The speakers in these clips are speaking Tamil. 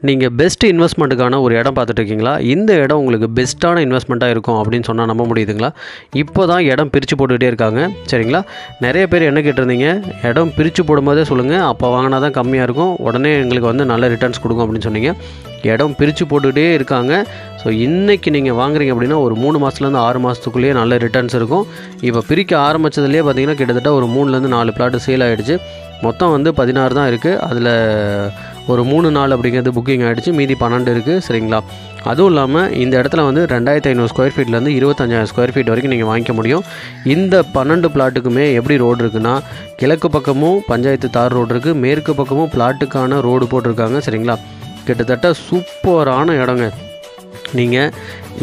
நீங்கள் பெஸ்ட் இன்வெஸ்ட்மெண்ட்டுக்கான ஒரு இடம் பார்த்துட்டு இருக்கீங்களா? இந்த இடம் உங்களுக்கு பெஸ்ட்டான இன்வெஸ்ட்மெண்ட்டாக இருக்கும் அப்படின்னு சொன்னால் நம்ப முடியுதுங்களா? இப்போ தான் இடம் பிரித்து போட்டுக்கிட்டே இருக்காங்க. சரிங்களா? நிறைய பேர் என்ன கேட்டிருந்தீங்க, இடம் பிரித்து போடும்போதே சொல்லுங்கள், அப்போ வாங்கினா தான் கம்மியாக இருக்கும், உடனே எங்களுக்கு வந்து நல்ல ரிட்டர்ன்ஸ் கொடுக்கும் அப்படின்னு சொன்னீங்க. இடம் பிரித்து போட்டுக்கிட்டே இருக்காங்க. ஸோ இன்றைக்கி நீங்கள் வாங்குறீங்க அப்படின்னா ஒரு 3 மாதத்துலேருந்து 6 மாதத்துக்குள்ளேயே நல்ல ரிட்டர்ன்ஸ் இருக்கும். இப்போ பிரிக்க ஆரம்பித்ததுலேயே பார்த்திங்கன்னா கிட்டத்தட்ட ஒரு 3லேருந்து 4 பிளாட்டு சேல் ஆகிடுச்சு. மொத்தம் வந்து 16 தான் இருக்குது. அதில் ஒரு 3-4 அப்படிங்கிறது புக்கிங் ஆகிடுச்சு, மீதி 12 இருக்குது. சரிங்களா? அதுவும் இல்லாமல் இந்த இடத்துல வந்து 2500 ஸ்கொயர் ஃபீட்லேருந்து 25,000 ஸ்கொயர் ஃபீட் வரைக்கும் நீங்கள் வாங்கிக்க முடியும். இந்த 12 பிளாட்டுக்குமே எப்படி ரோடு இருக்குன்னா, கிழக்கு பக்கமும் பஞ்சாயத்து தார் ரோடு இருக்குது, மேற்கு பக்கமும் பிளாட்டுக்கான ரோடு போட்டிருக்காங்க. சரிங்களா? கிட்டத்தட்ட சூப்பரான இடங்க. நீங்கள்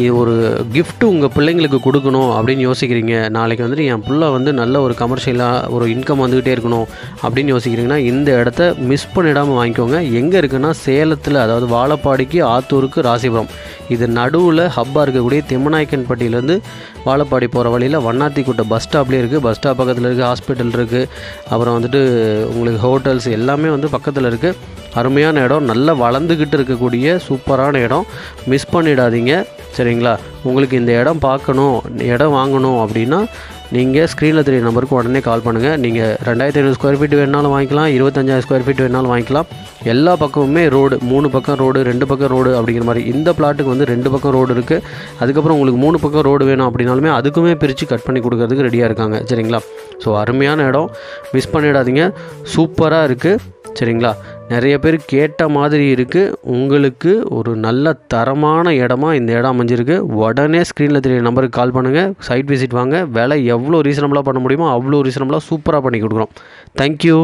இது ஒரு கிஃப்ட்டு உங்கள் பிள்ளைங்களுக்கு கொடுக்கணும் அப்படின்னு யோசிக்கிறீங்க, நாளைக்கு வந்துட்டு என் பிள்ளை வந்து நல்ல ஒரு கமர்ஷியலாக ஒரு இன்கம் வந்துக்கிட்டே இருக்கணும் அப்படின்னு யோசிக்கிறீங்கன்னா இந்த இடத்த மிஸ் பண்ணிடாமல் வாங்கிக்கோங்க. எங்கே இருக்குன்னா சேலத்தில், அதாவது வாழப்பாடிக்கு, ஆத்தூருக்கு, ராசிபுரம், இது நடுவில் ஹப்பாக இருக்கக்கூடிய திம்மநாயக்கன்பட்டியிலேருந்து வாழப்பாடி போகிற வழியில் வண்ணாத்திக்குட்டை பஸ் ஸ்டாப்லேயே இருக்குது. பஸ் ஸ்டாப் பக்கத்தில் இருக்குது, ஹாஸ்பிட்டல் இருக்குது, அப்புறம் வந்துட்டு உங்களுக்கு ஹோட்டல்ஸ் எல்லாமே வந்து பக்கத்தில் இருக்குது. அருமையான இடம், நல்லா வளர்ந்துக்கிட்டு இருக்கக்கூடிய சூப்பரான இடம், மிஸ் பண்ணிடாதீங்க. சரிங்களா? உங்களுக்கு இந்த இடம் பார்க்கணும், இடம் வாங்கணும் அப்படின்னா நீங்கள் ஸ்க்ரீனில் தெரிய நம்பருக்கு உடனே கால் பண்ணுங்கள். நீங்கள் 2500 ஸ்கொயர் ஃபீட் வேணாலும் வாங்கிக்கலாம், 25,000 ஸ்கொயர் ஃபீட் வேணாலும் வாங்கிக்கலாம். எல்லா பக்கமுமே ரோடு, 3 பக்கம் ரோடு, 2 பக்கம் ரோடு அப்படிங்கிற மாதிரி. இந்த பிளாட்டுக்கு வந்து 2 பக்கம் ரோடு இருக்குது. அதுக்கப்புறம் உங்களுக்கு 3 பக்கம் ரோடு வேணும் அப்படின்னாலுமே அதுக்குமே பிரித்து கட் பண்ணி கொடுக்கறதுக்கு ரெடியாக இருக்காங்க. சரிங்களா? ஸோ அருமையான இடம், மிஸ் பண்ணிடாதீங்க. சூப்பராக இருக்குது. சரிங்களா? நிறைய பேர் கேட்ட மாதிரி இருக்குது. உங்களுக்கு ஒரு நல்ல தரமான இடமா இந்த இடம் அமைஞ்சிருக்கு. உடனே ஸ்க்ரீனில் தெரிய நம்பருக்கு கால் பண்ணுங்கள், சைட் விசிட் வாங்க. விலை எவ்வளோ ரீசனபிளாக பண்ண முடியுமோ அவ்வளோ ரீசனபிளாக சூப்பராக பண்ணி கொடுக்குறோம். தேங்க்யூ.